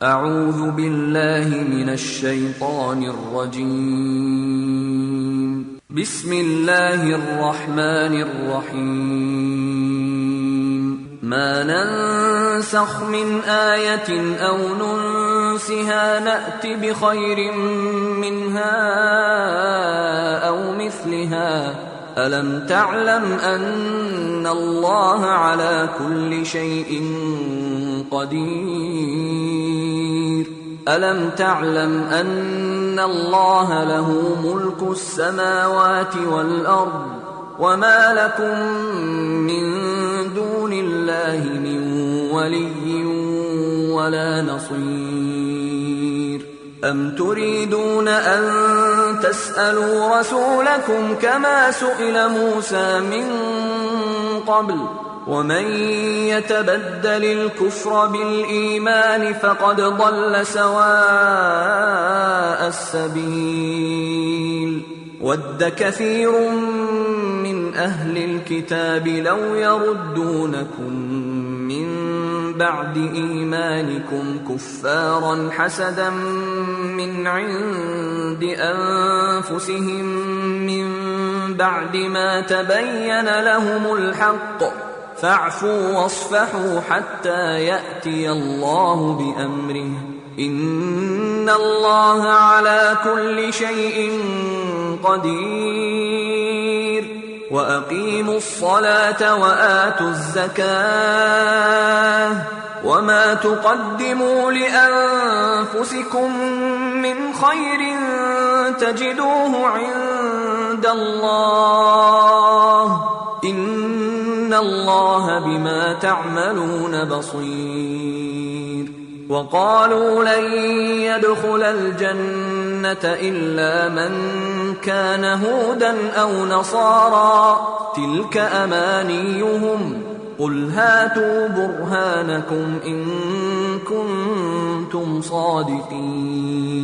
أعوذ بالله من الشيطان الرجيم. بسم الله الرحمن الرحيم. ما ننسخ من آية أو ننسها نأت بخير منها أو مثلها. ألم تعلم أن الله على كل شيء قدير؟ ألم تعلم أن الله له ملك السماوات والأرض وما لكم من دون الله من ولي ولا نصير؟ أم تريدون أن تسألوا رسولكم كما سئل موسى من قبل؟ ومن يتبدل الكفر بالإيمان فقد ضل سواء السبيل. ود كثير من أهل الكتاب لو يردونكم من بعد إيمانكم كفارا حسدا من عند أنفسهم من بعد ما تبين لهم الحق. فاعفوا واصفحوا حتى يأتي الله بأمره. إن الله على كل شيء قدير. وأقيموا الصلاة وآتوا الزكاة وما تقدموا لأنفسكم من خير تجدوه عند الله. إن الله بما تعملون بصير. وقالوا لن يدخل الجنة إلا من كان هودا أو نصارى تلك أمانيهم قل هاتوا برهانكم إن كنتم صادقين.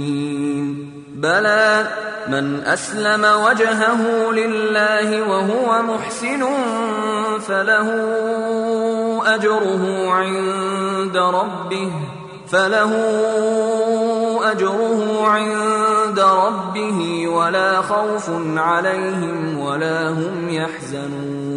بلى من أسلم وجهه لله وهو محسن فله أجره عند ربه ولا خوف عليهم ولا هم يحزنون.